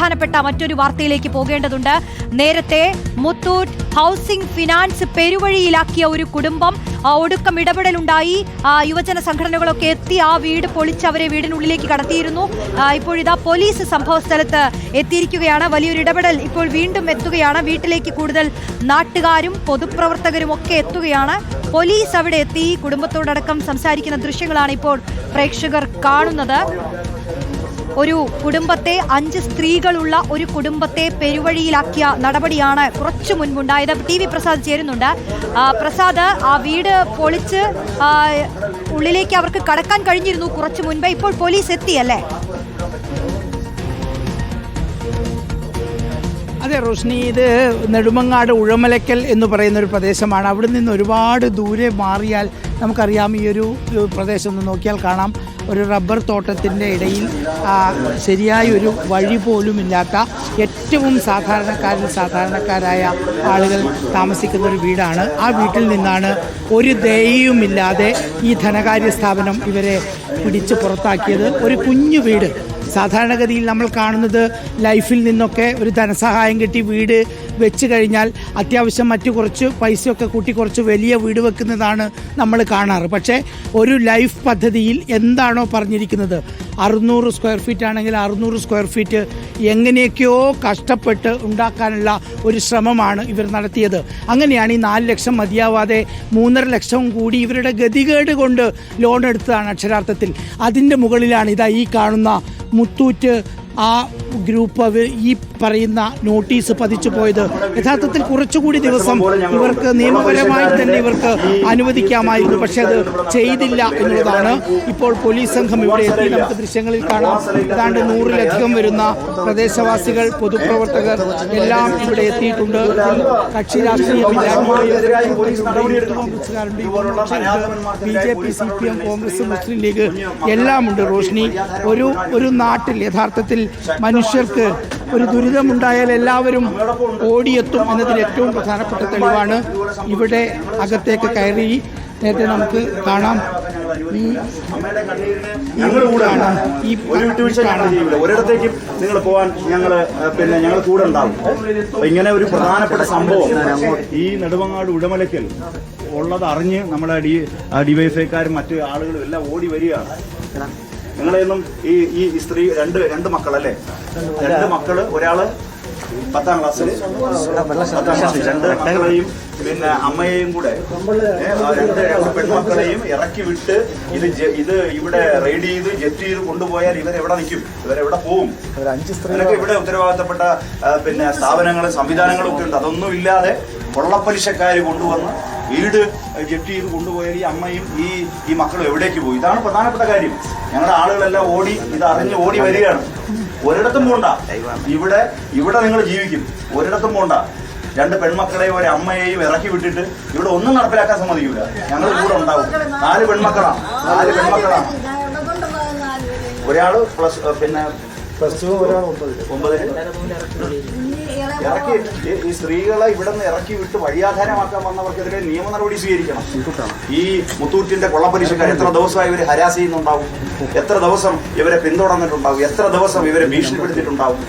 പ്രധാനപ്പെട്ട മറ്റൊരു വാർത്തയിലേക്ക് പോകേണ്ടതുണ്ട്. നേരത്തെ മുത്തൂറ്റ് ഹൗസിംഗ് ഫിനാൻസ് പെരുവഴിയിലാക്കിയ ഒരു കുടുംബം ഒടുക്കം ഇടപെടലുണ്ടായി. യുവജന സംഘടനകളൊക്കെ എത്തി ആ വീട് പൊളിച്ച് അവരെ വീടിനുള്ളിലേക്ക് കടത്തിയിരുന്നു. ഇപ്പോഴിതാ പോലീസ് സംഭവ സ്ഥലത്ത് എത്തിയിരിക്കുകയാണ്. വലിയൊരു ഇടപെടൽ ഇപ്പോൾ വീണ്ടും എത്തുകയാണ്. വീട്ടിലേക്ക് കൂടുതൽ നാട്ടുകാരും പൊതുപ്രവർത്തകരും ഒക്കെ എത്തുകയാണ്. പോലീസ് അവിടെ എത്തി കുടുംബത്തോടക്കം സംസാരിക്കുന്ന ദൃശ്യങ്ങളാണ് ഇപ്പോൾ പ്രേക്ഷകർ കാണുന്നത്. ഒരു കുടുംബത്തെ 5 സ്ത്രീകളുള്ള ഒരു കുടുംബത്തെ പെരുവഴിയിലാക്കിയ നടപടിയാണ് കുറച്ചു മുൻപുണ്ടായത്. ടി വി പ്രസാദ് ചേരുന്നുണ്ട്. പ്രസാദ്, ആ വീട് പൊളിച്ച് ഉള്ളിലേക്ക് അവർക്ക് കടക്കാൻ കഴിഞ്ഞിരുന്നു കുറച്ചു മുൻപേ. ഇപ്പോൾ പോലീസ് എത്തിയല്ലേ? അതെ റോഷ്നി, ഇത് നെടുമങ്ങാട് ഉഴമലക്കൽ എന്ന് പറയുന്നൊരു പ്രദേശമാണ്. അവിടെ നിന്ന് ഒരുപാട് ദൂരെ മാറിയാൽ നമുക്കറിയാം, ഈ ഒരു പ്രദേശം ഒന്ന് നോക്കിയാൽ കാണാം, ഒരു റബ്ബർ തോട്ടത്തിൻ്റെ ഇടയിൽ ശരിയായ ഒരു വഴി പോലുമില്ലാത്ത ഏറ്റവും സാധാരണക്കാരായ ആളുകൾ താമസിക്കുന്ന ഒരു വീടാണ്. ആ വീട്ടിൽ നിന്നാണ് ഒരു ദയയുമില്ലാതെ ഈ ധനകാര്യ സ്ഥാപനം ഇവരെ പിടിച്ച് പുറത്താക്കിയത്. ഒരു കുഞ്ഞു വീട്, സാധാരണഗതിയിൽ നമ്മൾ കാണുന്നത് ലൈഫിൽ നിന്നൊക്കെ ഒരു ധനസഹായം കിട്ടി വീട് വെച്ച് കഴിഞ്ഞാൽ അത്യാവശ്യം മറ്റു കുറച്ച് പൈസയൊക്കെ കൂട്ടി കുറച്ച് വലിയ വീട് വെക്കുന്നതാണ് നമ്മൾ കാണാറ്. പക്ഷേ ഒരു ലൈഫ് പദ്ധതിയിൽ എന്താണോ പറഞ്ഞിരിക്കുന്നത്, 600 സ്ക്വയർ ഫീറ്റ് ആണെങ്കിൽ 600 സ്ക്വയർ ഫീറ്റ് എങ്ങനെയൊക്കെയോ കഷ്ടപ്പെട്ട് ഉണ്ടാക്കാനുള്ള ഒരു ശ്രമമാണ് ഇവർ നടത്തിയത്. അങ്ങനെയാണ് ഈ 4 ലക്ഷം മതിയാവാതെ 3.5 ലക്ഷം കൂടി ഇവരുടെ ഗതികേട് കൊണ്ട് ലോൺ എടുത്തതാണ് അക്ഷരാർത്ഥത്തിൽ. അതിൻ്റെ മുകളിലാണ് ഇതാ ഈ കാണുന്ന മുത്തൂറ്റ് ആ ഗ്രൂപ്പ് ഈ പറയുന്ന നോട്ടീസ് പതിച്ചു പോയത്. യഥാർത്ഥത്തിൽ കുറച്ചുകൂടി ദിവസം ഇവർക്ക് നിയമപരമായി തന്നെ ഇവർക്ക് അനുവദിക്കാമായിരുന്നു, പക്ഷെ അത് ചെയ്തില്ല എന്നുള്ളതാണ്. ഇപ്പോൾ പോലീസ് സംഘം ഇവിടെ എത്തി. നമുക്ക് ദൃശ്യങ്ങളിൽ കാണാം, ഏതാണ്ട് 100-ലധികം വരുന്ന പ്രദേശവാസികൾ, പൊതുപ്രവർത്തകർ എല്ലാം ഇവിടെ എത്തിയിട്ടുണ്ട്. കക്ഷി രാഷ്ട്രീയമില്ല, BJP, CPM, കോൺഗ്രസ്, മുസ്ലിം ലീഗ് എല്ലാം ഉണ്ട്. റോഷ്നി, ഒരു നാട്ടിൽ യഥാർത്ഥത്തിൽ മനുഷ്യർക്ക് ഒരു ദുരിതമുണ്ടായാൽ എല്ലാവരും ഓടിയെത്തും എന്നതിന് ഏറ്റവും പ്രധാനപ്പെട്ട തെളിവാണ് ഇവിടെ അകത്തേക്ക് കയറി. നേരത്തെ നമുക്ക് കാണാം, ഒരിടത്തേക്കും നിങ്ങൾ പോകാൻ ഞങ്ങൾ കൂടെ ഉണ്ടാവും. ഇങ്ങനെ ഒരു പ്രധാനപ്പെട്ട സംഭവം ഈ നെടുമങ്ങാട് ഉടമലയ്ക്കൽ ഉള്ളത് അറിഞ്ഞ് നമ്മുടെ ഡിവൈഎഫ്ഐക്കാരും മറ്റു ആളുകളും എല്ലാം ഓടി വരികയാണ്. നിങ്ങളെയൊന്നും ഈ സ്ത്രീ രണ്ട് മക്കളല്ലേ, 2 മക്കള്, ഒരാള് 10ാം ക്ലാസ്സിൽ, 2 മക്കളെയും പിന്നെ അമ്മയെയും കൂടെ 2 പെൺമക്കളെയും ഇറക്കി വിട്ട് ഇത് ഇവിടെ റെയ്ഡ് ചെയ്ത് ജപ്റ്റ് ചെയ്ത് കൊണ്ടുപോയാൽ ഇവരെവിടെ നിൽക്കും? ഇവരെവിടെ പോവും? ഇവരൊക്കെ ഇവിടെ ഉത്തരവാദിത്തപ്പെട്ട പിന്നെ സ്ഥാപനങ്ങളും സംവിധാനങ്ങളും ഒക്കെ ഉണ്ട്. അതൊന്നും ഇല്ലാതെ കൊള്ളപ്പലിശക്കാർ കൊണ്ടുവന്ന് വീട് ജപ്റ്റ് ചെയ്ത് കൊണ്ടുപോയാൽ ഈ അമ്മയും ഈ മക്കളും എവിടേക്ക് പോയി? ഇതാണ് പ്രധാനപ്പെട്ട കാര്യം. ഞങ്ങളുടെ ആളുകളെല്ലാം ഇത് അറിഞ്ഞ് ഓടി വരികയാണ്. ഒരിടത്തും പോണ്ട, ഇവിടെ നിങ്ങൾ ജീവിക്കും. ഒരിടത്തും പോണ്ട. 2 പെൺമക്കളെയും ഒരു അമ്മയെയും ഇറക്കി വിട്ടിട്ട് ഇവിടെ ഒന്നും നടപ്പിലാക്കാൻ സമ്മതിക്കൂല. ഞങ്ങൾ കൂടെ ഉണ്ടാവും. 4 പെൺമക്കളാണ്. ഒരാള് +2, ഒരാൾ 9. ഇറക്കി ഈ സ്ത്രീകളെ ഇവിടെ നിന്ന് ഇറക്കി വിട്ട് വഴിയാധാരമാക്കാൻ വന്നവർക്കെതിരെ നിയമ നടപടി സ്വീകരിക്കണം. ഈ മുത്തൂറ്റിന്റെ കൊള്ളപ്പലിശക്കാർ എത്ര ദിവസമായി ഇവരെ ഹരാസ് ചെയ്യുന്നുണ്ടാവും? എത്ര ദിവസം ഇവരെ പിന്തുടർന്നിട്ടുണ്ടാവും? എത്ര ദിവസം ഇവരെ ഭീഷണിപ്പെടുത്തിയിട്ടുണ്ടാവും?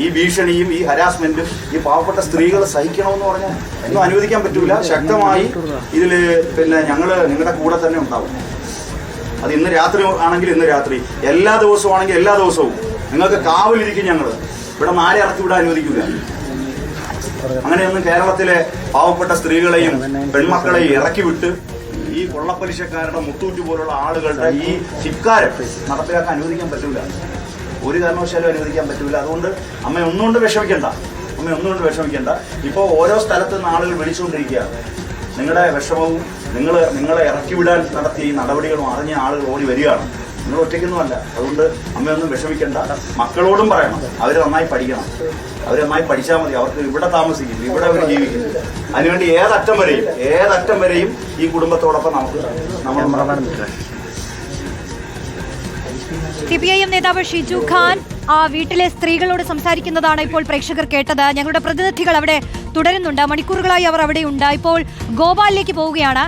ഈ ഭീഷണിയും ഈ ഹരാസ്മെന്റും ഈ പാവപ്പെട്ട സ്ത്രീകൾ സഹിക്കണമെന്ന് പറഞ്ഞാൽ ഒന്നും അനുവദിക്കാൻ പറ്റൂല. ശക്തമായി ഇതില് ഞങ്ങള് നിങ്ങളുടെ കൂടെ തന്നെ ഉണ്ടാവും. അത് ഇന്ന് രാത്രി ആണെങ്കിൽ ഇന്ന് രാത്രി, എല്ലാ ദിവസവും ആണെങ്കിൽ എല്ലാ ദിവസവും നിങ്ങൾക്ക് കാവലിരിക്കും. ഞങ്ങൾ ഇവിടെ 4 ഇറക്കി വിടാൻ അനുവദിക്കില്ല. അങ്ങനെയൊന്നും കേരളത്തിലെ പാവപ്പെട്ട സ്ത്രീകളെയും പെൺമക്കളെയും ഇറക്കി വിട്ട് ഈ കൊള്ളപ്പലിശക്കാരുടെ മുത്തൂറ്റ് പോലുള്ള ആളുകളുടെ ഈ ധിക്കാരം നടപ്പിലാക്കാൻ അനുവദിക്കാൻ പറ്റൂല. ഒരു കാരണവശാലും അനുവദിക്കാൻ പറ്റൂല. അതുകൊണ്ട് അമ്മ ഒന്നുകൊണ്ട് വിഷമിക്കണ്ട. ഇപ്പോൾ ഓരോ സ്ഥലത്ത് നിന്ന് ആളുകൾ വിളിച്ചുകൊണ്ടിരിക്കുകയാണ്. നിങ്ങളുടെ വിഷമവും നിങ്ങളെ ഇറക്കി വിടാൻ നടത്തിയ ഈ നടപടികളും അറിഞ്ഞ ആളുകൾ ഓടി വരികയാണ്. നിങ്ങൾ ഒറ്റയ്ക്കൊന്നുമല്ല. അതുകൊണ്ട് അമ്മയൊന്നും വിഷമിക്കേണ്ട. മക്കളോടും പറയണം, അവർ നന്നായി പഠിക്കണം. അവർ നന്നായി പഠിച്ചാൽ മതി. അവർക്ക് ഇവിടെ താമസിക്കും, ഇവിടെ അവർ ജീവിക്കും. അതിനുവേണ്ടി ഏതറ്റം വരെയും ഈ കുടുംബത്തോടൊപ്പം നമ്മൾ CPIM നേതാവ് ഷിജു ഖാൻ ആ വീട്ടിലെ സ്ത്രീകളോട് സംസാരിക്കുന്നതാണ് ഇപ്പോൾ പ്രേക്ഷകർ കേട്ടത്. ഞങ്ങളുടെ പ്രതിനിധികൾ അവിടെ തുടരുന്നുണ്ട്. മണിക്കൂറുകളായി അവർ അവിടെയുണ്ട്. ഇപ്പോൾ ഗോപാലിലേക്ക് പോവുകയാണ്.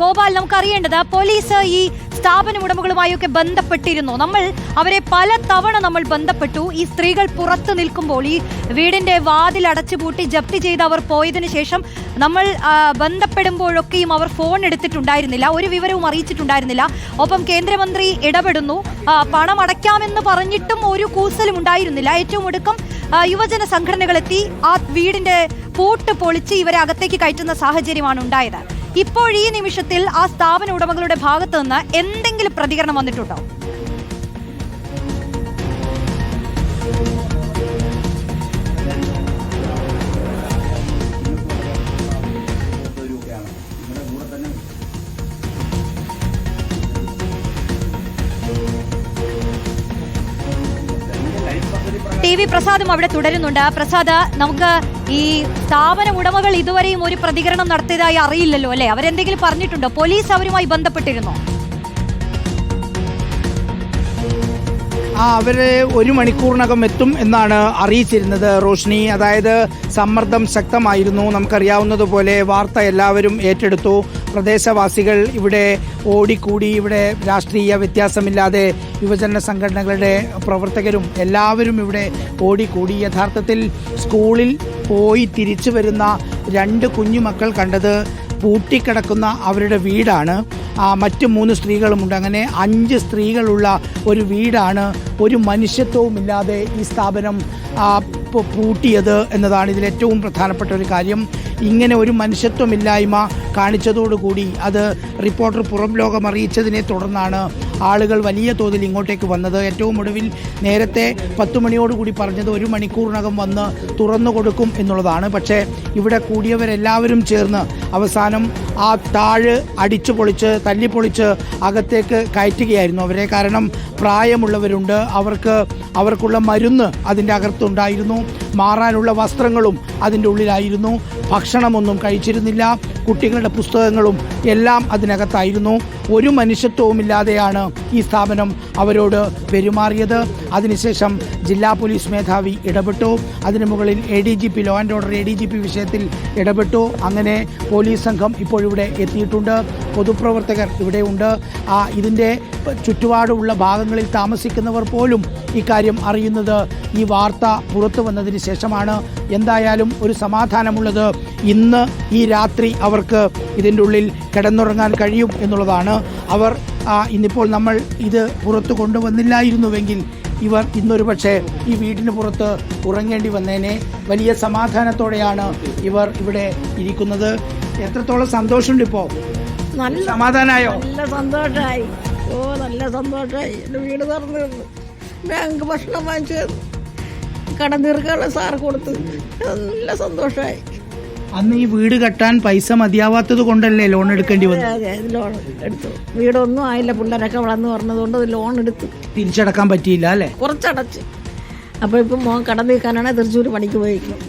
ഗോപാൽ, നമുക്കറിയേണ്ടത് പോലീസ് ഈ സ്ഥാപന ഉടമകളുമായൊക്കെ ബന്ധപ്പെട്ടിരുന്നു. അവരെ പല തവണ നമ്മൾ ബന്ധപ്പെട്ടു. ഈ സ്ത്രീകൾ പുറത്തു നിൽക്കുമ്പോൾ ഈ വീടിന്റെ വാതിൽ അടച്ചുപൂട്ടി ജപ്തി ചെയ്ത് അവർ പോയതിനു ശേഷം നമ്മൾ ബന്ധപ്പെടുമ്പോഴൊക്കെയും അവർ ഫോൺ എടുത്തിട്ടുണ്ടായിരുന്നില്ല, ഒരു വിവരവും അറിയിച്ചിട്ടുണ്ടായിരുന്നില്ല. ഒപ്പം കേന്ദ്രമന്ത്രി ഇടപെടുന്നു, പണം അടയ്ക്കാമെന്ന് പറഞ്ഞിട്ടും ഒരു കൂസലും ഉണ്ടായിരുന്നില്ല. ഏറ്റവും ഒടുക്കം യുവജന സംഘടനകളെത്തി ആ വീടിന്റെ പൂട്ട് പൊളിച്ച് ഇവരെ അകത്തേക്ക് കയറ്റുന്ന സാഹചര്യമാണ് ഉണ്ടായത്. ഇപ്പോൾ ഈ നിമിഷത്തിൽ ആ സ്ഥാപന ഉടമകളുടെ ഭാഗത്തു നിന്ന് എന്തെങ്കിലും പ്രതികരണം വന്നിട്ടുണ്ടോ? TV പ്രസാദും അവിടെ തുടരുന്നുണ്ട്. പ്രസാദ്, നമുക്ക് ഈ സ്ഥാപന ഉടമകൾ ഇതുവരെയും ഒരു പ്രതികരണം നടത്തിയതായി അറിയില്ലല്ലോ അല്ലെ? അവരെന്തെങ്കിലും പറഞ്ഞിട്ടുണ്ടോ? പോലീസ് അവരുമായി ബന്ധപ്പെട്ടിരുന്നോ? അവര് 1 മണിക്കൂറിനകം എത്തും എന്നാണ് അറിയിച്ചിരുന്നത് റോഷ്നി. അതായത് സമ്മർദ്ദം ശക്തമായിരുന്നു. നമുക്കറിയാവുന്നതുപോലെ വാർത്ത എല്ലാവരും ഏറ്റെടുത്തു. പ്രദേശവാസികൾ ഇവിടെ ഓടിക്കൂടി. ഇവിടെ രാഷ്ട്രീയ വ്യത്യാസമില്ലാതെ യുവജന സംഘടനകളുടെ പ്രവർത്തകരും എല്ലാവരും ഇവിടെ ഓടിക്കൂടി. യഥാർത്ഥത്തിൽ സ്കൂളിൽ പോയി തിരിച്ചു വരുന്ന 2 കുഞ്ഞുമക്കൾ കണ്ടത് പൂട്ടിക്കിടക്കുന്ന അവരുടെ വീടാണ്. മറ്റ് 3 സ്ത്രീകളുമുണ്ട്. അങ്ങനെ 5 സ്ത്രീകളുള്ള ഒരു വീടാണ് ഒരു മനുഷ്യത്വവുമില്ലാതെ ഈ സ്ഥാപനം പൂട്ടിയത് എന്നതാണ് ഇതിലേറ്റവും പ്രധാനപ്പെട്ട ഒരു കാര്യം. ഇങ്ങനെ ഒരു മനുഷ്യത്വമില്ലായ്മ കാണിച്ചതോടുകൂടി അത് റിപ്പോർട്ടർ പുറം ലോകം അറിയിച്ചതിനെ തുടർന്നാണ് ആളുകൾ വലിയ തോതിൽ ഇങ്ങോട്ടേക്ക് വന്നത്. ഏറ്റവും ഒടുവിൽ നേരത്തെ 10 മണിയോടുകൂടി പറഞ്ഞത് 1 മണിക്കൂറിനകം വന്ന് തുറന്നു കൊടുക്കും എന്നുള്ളതാണ്. പക്ഷേ ഇവിടെ കൂടിയവരെല്ലാവരും ചേർന്ന് അവസാനം ആ താഴ് അടിച്ചു പൊളിച്ച് തല്ലിപ്പൊളിച്ച് അകത്തേക്ക് കയറ്റുകയായിരുന്നു അവരെ. കാരണം പ്രായമുള്ളവരുണ്ട്, അവർക്കുള്ള മരുന്ന് അതിൻ്റെ അകത്തുണ്ടായിരുന്നു, മാറാനുള്ള വസ്ത്രങ്ങളും അതിൻ്റെ ഉള്ളിലായിരുന്നു, ഭക്ഷണമൊന്നും കഴിച്ചിരുന്നില്ല, കുട്ടികളുടെ പുസ്തകങ്ങളും എല്ലാം അതിനകത്തായിരുന്നു. ഒരു മനുഷ്യത്വവുമില്ലാതെയാണ് ഈ സ്ഥാപനം അവരോട് പെരുമാറിയത്. അതിനുശേഷം ജില്ലാ പോലീസ് മേധാവി ഇടപെട്ടു. അതിനു മുകളിൽ ADGP law and order ADGP വിഷയത്തിൽ ഇടപെട്ടു. അങ്ങനെ പോലീസ് സംഘം ഇപ്പോഴിവിടെ എത്തിയിട്ടുണ്ട്. പൊതുപ്രവർത്തകർ ഇവിടെയുണ്ട്. ഇതിൻ്റെ ചുറ്റുപാടുള്ള ഭാഗങ്ങളിൽ താമസിക്കുന്നവർ പോലും ഇക്കാര്യം അറിയുന്നത് ഈ വാർത്ത പുറത്തു വന്നതിന് ശേഷമാണ്. എന്തായാലും ഒരു സമാധാനമുള്ളത് ഇന്ന് ഈ രാത്രി അവർക്ക് ഇതിൻ്റെ ഉള്ളിൽ കിടന്നുറങ്ങാൻ കഴിയും എന്നുള്ളതാണ്. ഇന്നിപ്പോൾ നമ്മൾ ഇത് പുറത്തു കൊണ്ടുവന്നില്ലായിരുന്നുവെങ്കിൽ ഇവർ ഇന്നൊരു പക്ഷേ ഈ വീടിന് പുറത്ത് ഉറങ്ങേണ്ടി വന്നേനെ. വലിയ സമാധാനത്തോടെയാണ് ഇവർ ഇവിടെ ഇരിക്കുന്നത്. എത്രത്തോളം സന്തോഷമുണ്ട് ഇപ്പോൾ? നല്ല സമാധാനമായോ? നല്ല സന്തോഷമായി. നല്ല സന്തോഷമായി. എൻ്റെ വീട് തുറന്നു തന്നു, ബാങ്ക് ഭക്ഷണം വാങ്ങിച്ചു തന്നു, കടന്നീർക്കുള്ള സാറ് കൊടുത്തു. നല്ല സന്തോഷമായി. അന്ന് ഈ വീട് കെട്ടാൻ പൈസ മതിയാവാത്തത് കൊണ്ടല്ലേ ലോൺ എടുക്കേണ്ടി വന്നത്? അതെ, ലോൺ എടുത്തു. വീടൊന്നും ആയില്ല, പിള്ളേരൊക്കെ വളർന്നു പറഞ്ഞതുകൊണ്ട് ലോൺ എടുത്തു. തിരിച്ചടക്കാൻ പറ്റിയില്ല അല്ലേ? കുറച്ചടച്ച്. അപ്പോൾ ഇപ്പം മോൻ കടന്നീർക്കാനാണ് തൃശ്ശൂർ പണിക്ക് പോയിരിക്കും.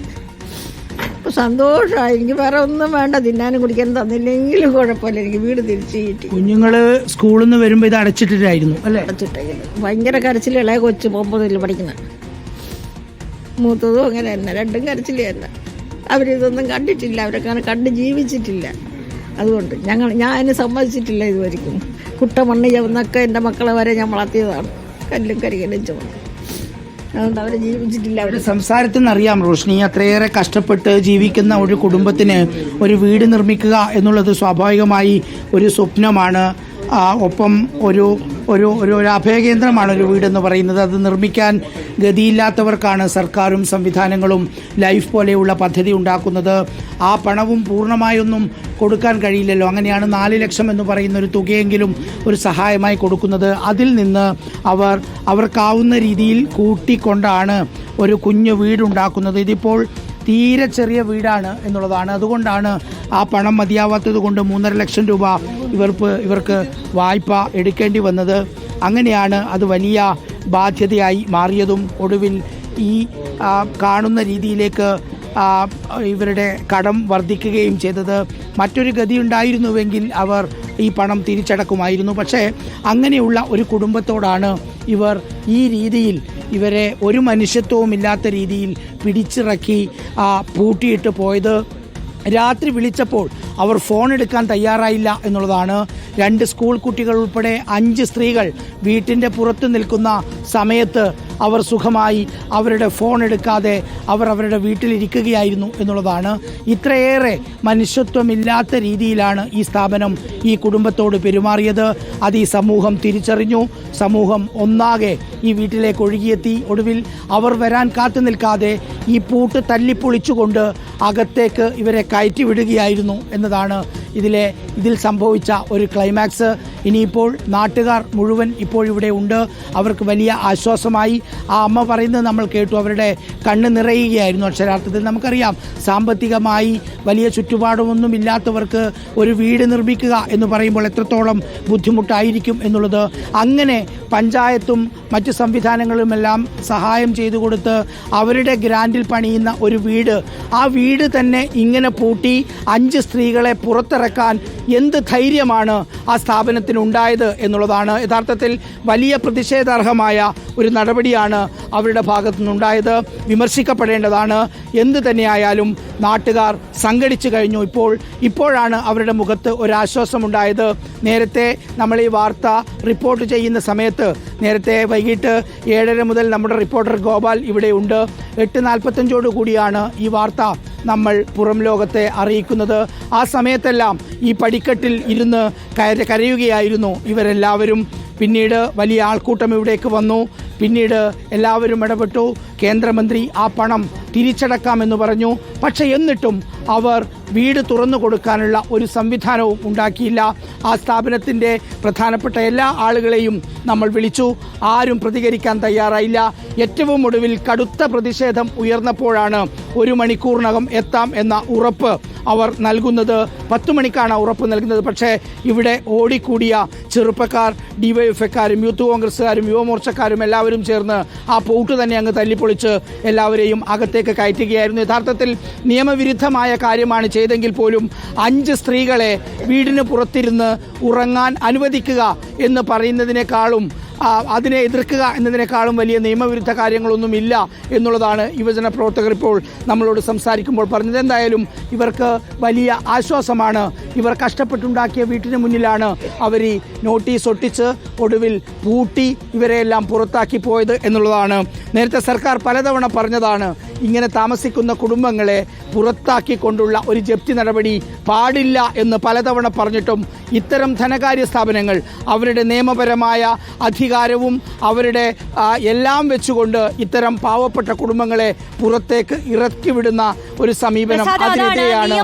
ഇപ്പം സന്തോഷമായി. എനിക്ക് വേറെ ഒന്നും വേണ്ട, തിന്നാനും കുടിക്കാനും തന്നില്ലെങ്കിലും കുഴപ്പമില്ല, എനിക്ക് വീട് തിരിച്ചു കിട്ടി. കുഞ്ഞുങ്ങള് സ്കൂളിൽ നിന്ന് വരുമ്പോൾ ഇത് അടച്ചിട്ടിട്ടായിരുന്നു അല്ലേ? അടച്ചിട്ടേക്കുന്നു. ഭയങ്കര കരച്ചിൽ. ഇളയ കൊച്ച് 9ൽ പഠിക്കുന്ന, മൂത്തതും അങ്ങനെ തന്നെ, 2 കരച്ചിൽ തന്നെ. അവരിതൊന്നും കണ്ടിട്ടില്ല, അവരൊക്കെ കണ്ട് ജീവിച്ചിട്ടില്ല. അതുകൊണ്ട് ഞാൻ അതിന് സമ്മതിച്ചിട്ടില്ല ഇതുവരെയും. കുട്ടമണ്ണി ചവന്നൊക്കെ എൻ്റെ മക്കളെ വരെ ഞാൻ വളർത്തിയതാണ്, കല്ലും കരികല്ലും ചുമന്ന്. അതുകൊണ്ട് അവർ ജീവിച്ചിട്ടില്ല. അവർ സംസാരത്തിൽ നിന്നറിയാം റോഷ്നി, അത്രയേറെ കഷ്ടപ്പെട്ട് ജീവിക്കുന്ന ഒരു കുടുംബത്തിന് ഒരു വീട് നിർമ്മിക്കുക എന്നുള്ളത് സ്വാഭാവികമായി ഒരു സ്വപ്നമാണ്. ഒപ്പം ഒരു ഒരു ഒരു അഭയകേന്ദ്രമാണ് ഒരു വീടെന്ന് പറയുന്നത്. അത് നിർമ്മിക്കാൻ ഗതിയില്ലാത്തവർക്കാണ് സർക്കാരും സംവിധാനങ്ങളും ലൈഫ് പോലെയുള്ള പദ്ധതി ഉണ്ടാക്കുന്നത്. ആ പണവും പൂർണ്ണമായൊന്നും കൊടുക്കാൻ കഴിയില്ലല്ലോ. അങ്ങനെയാണ് 4 ലക്ഷം എന്ന് പറയുന്ന ഒരു തുകയെങ്കിലും ഒരു സഹായമായി കൊടുക്കുന്നത്. അതിൽ നിന്ന് അവർക്കാവുന്ന രീതിയിൽ കൂട്ടിക്കൊണ്ടാണ് ഒരു കുഞ്ഞു വീടുണ്ടാക്കുന്നത്. ഇതിപ്പോൾ തീരെ ചെറിയ വീടാണ് എന്നുള്ളതാണ്. അതുകൊണ്ടാണ് ആ പണം മതിയാവാത്തത് കൊണ്ട് 3.5 ലക്ഷം രൂപ ഇവർക്ക് വായ്പ എടുക്കേണ്ടി വന്നത്. അങ്ങനെയാണ് അത് വലിയ ബാധ്യതയായി മാറിയതും ഒടുവിൽ ഈ കാണുന്ന രീതിയിലേക്ക് ഇവരുടെ കടം വർദ്ധിക്കുകയും ചെയ്തത്. മറ്റൊരു ഗതി ഉണ്ടായിരുന്നുവെങ്കിൽ അവർ ഈ പണം തിരിച്ചടക്കുമായിരുന്നു. പക്ഷേ അങ്ങനെയുള്ള ഒരു കുടുംബത്തോടാണ് ഇവർ ഈ രീതിയിൽ ഇവരെ ഒരു മനുഷ്യത്വവുമില്ലാത്ത രീതിയിൽ പിടിച്ചിറക്കി പൂട്ടിയിട്ട് പോയത് രാത്രി വിളിച്ചപ്പോൾ അവർ ഫോൺ എടുക്കാൻ തയ്യാറായില്ല എന്നുള്ളതാണ്. 2 സ്കൂൾ കുട്ടികൾ ഉൾപ്പെടെ 5 സ്ത്രീകൾ വീട്ടിൻ്റെ പുറത്ത് നിൽക്കുന്ന സമയത്ത് അവർ സുഖമായി അവരുടെ ഫോൺ എടുക്കാതെ അവർ അവരുടെ വീട്ടിലിരിക്കുകയായിരുന്നു എന്നുള്ളതാണ്. ഇത്രയേറെ മനുഷ്യത്വമില്ലാത്ത രീതിയിലാണ് ഈ സ്ഥാപനം ഈ കുടുംബത്തോട് പെരുമാറിയത്. അത് ഈ സമൂഹം തിരിച്ചറിഞ്ഞു. സമൂഹം ഒന്നാകെ ഈ വീട്ടിലേക്ക് ഒഴുകിയെത്തി. ഒടുവിൽ അവർ വരാൻ കാത്തു നിൽക്കാതെ ഈ പൂട്ട് തല്ലിപ്പൊളിച്ചുകൊണ്ട് അകത്തേക്ക് ഇവരെ കയറ്റി വിടുകയായിരുന്നു എന്നതാണ് ഇതിൽ സംഭവിച്ച ഒരു ക്ലൈമാക്സ്. ഇനിയിപ്പോൾ നാട്ടുകാർ മുഴുവൻ ഇപ്പോൾ ഇവിടെ ഉണ്ട്. അവർക്ക് വലിയ ആശ്വാസമായി. ആ അമ്മ പറയുന്നത് നമ്മൾ കേട്ടു. അവരുടെ കണ്ണ് നിറയുകയായിരുന്നു. അക്ഷരാർത്ഥത്തിൽ നമുക്കറിയാം, സാമ്പത്തികമായി വലിയ ചുറ്റുപാടുമൊന്നും ഇല്ലാത്തവർക്ക് ഒരു വീട് നിർമ്മിക്കുക എന്ന് പറയുമ്പോൾ എത്രത്തോളം ബുദ്ധിമുട്ടായിരിക്കും എന്നുള്ളത്. അങ്ങനെ പഞ്ചായത്തും മറ്റു സംവിധാനങ്ങളുമെല്ലാം സഹായം ചെയ്തു കൊടുത്ത് അവരുടെ ഗ്രാൻഡിൽ പണിയുന്ന ഒരു വീട്, ആ വീട് തന്നെ ഇങ്ങനെ പൂട്ടി 5 സ്ത്രീകളെ പുറത്തിറക്കാൻ എന്ത് ധൈര്യമാണ് ആ സ്ഥാപനത്തിനുണ്ടായത് എന്നുള്ളതാണ് യഥാർത്ഥത്തിൽ വലിയ പ്രതിഷേധാർഹമായ ഒരു നടപടിയാണ് അവരുടെ ഭാഗത്തു നിന്നുണ്ടായത്. വിമർശിക്കപ്പെടേണ്ടതാണ്. എന്ത് തന്നെയായാലും നാട്ടുകാർ സംഘടിച്ചു കഴിഞ്ഞു. ഇപ്പോഴാണ് അവരുടെ മുഖത്ത് ഒരാശ്വാസമുണ്ടായത്. നേരത്തെ നമ്മൾ ഈ വാർത്ത റിപ്പോർട്ട് ചെയ്യുന്ന സമയത്ത് നേരത്തെ വൈകിട്ട് 7:30 മുതൽ നമ്മുടെ റിപ്പോർട്ടർ ഗോപാൽ ഇവിടെയുണ്ട്. 8:45 കൂടിയാണ് ഈ വാർത്ത നമ്മൾ പുറം ലോകത്തെ അറിയിക്കുന്നത്. ആ സമയത്തെല്ലാം ഈ പടിക്കെട്ടിൽ ഇരുന്ന് കരയുകയായിരുന്നു ഇവരെല്ലാവരും. പിന്നീട് വലിയ ആൾക്കൂട്ടം ഇവിടേക്ക് വന്നു. പിന്നീട് എല്ലാവരും ഇടപെട്ടു. കേന്ദ്രമന്ത്രി ആ പണം തിരിച്ചടക്കാമെന്ന് പറഞ്ഞു. പക്ഷേ എന്നിട്ടും അവർ വീട് തുറന്നു കൊടുക്കാനുള്ള ഒരു സംവിധാനവും ഉണ്ടാക്കിയില്ല. ആ സ്ഥാപനത്തിൻ്റെ പ്രധാനപ്പെട്ട എല്ലാ ആളുകളെയും നമ്മൾ വിളിച്ചു. ആരും പ്രതികരിക്കാൻ തയ്യാറായില്ല. ഏറ്റവും ഒടുവിൽ കടുത്ത പ്രതിഷേധം ഉയർന്നപ്പോഴാണ് 1 മണിക്കൂറിനകം എത്താം എന്ന ഉറപ്പ് അവർ നൽകുന്നത്. 10 മണിക്കാണ് ഉറപ്പ് നൽകുന്നത്. പക്ഷേ ഇവിടെ ഓടിക്കൂടിയ ചെറുപ്പക്കാർ, ഡിവൈഎഫ്ഐക്കാരും യൂത്ത് കോൺഗ്രസ്സുകാരും യുവമോർച്ചക്കാരും എല്ലാവരും ചേർന്ന് ആ പൂട്ട് തന്നെ അങ്ങ് തല്ലിപ്പൊളിച്ച് എല്ലാവരെയും അകത്തേക്ക് കയറ്റുകയായിരുന്നു. യഥാർത്ഥത്തിൽ നിയമവിരുദ്ധമായ കാര്യമാണ് ചെയ്തെങ്കിൽ പോലും 5 സ്ത്രീകളെ വീടിന് പുറത്തിരുന്ന് ഉറങ്ങാൻ അനുവദിക്കുക എന്ന് പറയുന്നതിനേക്കാളും അതിനെ എതിർക്കുക എന്നതിനേക്കാളും വലിയ നിയമവിരുദ്ധ കാര്യങ്ങളൊന്നുമില്ല എന്നുള്ളതാണ് യുവജന പ്രവർത്തകർ ഇപ്പോൾ നമ്മളോട് സംസാരിക്കുമ്പോൾ പറഞ്ഞത്. എന്തായാലും ഇവർക്ക് വലിയ ആശ്വാസമാണ്. ഇവർ കഷ്ടപ്പെട്ടുണ്ടാക്കിയ വീട്ടിന് മുന്നിലാണ് അവർ ഈ നോട്ടീസ് ഒട്ടിച്ച് ഒടുവിൽ പൂട്ടി ഇവരെയെല്ലാം പുറത്താക്കി പോയത് എന്നുള്ളതാണ്. നേരത്തെ സർക്കാർ പലതവണ പറഞ്ഞതാണ് ഇങ്ങനെ താമസിക്കുന്ന കുടുംബങ്ങളെ പുറത്താക്കിക്കൊണ്ടുള്ള ഒരു ജപ്തി നടപടി പാടില്ല എന്ന് പലതവണ പറഞ്ഞിട്ടും ഇത്തരം ധനകാര്യ സ്ഥാപനങ്ങൾ അവരുടെ നിയമപരമായ അധികാരവും അവരുടെ എല്ലാം വെച്ചുകൊണ്ട് ഇത്തരം പാവപ്പെട്ട കുടുംബങ്ങളെ പുറത്തേക്ക് ഇറക്കി വിടുന്ന ഒരു സമീപനം അതിനെതിരെയാണ്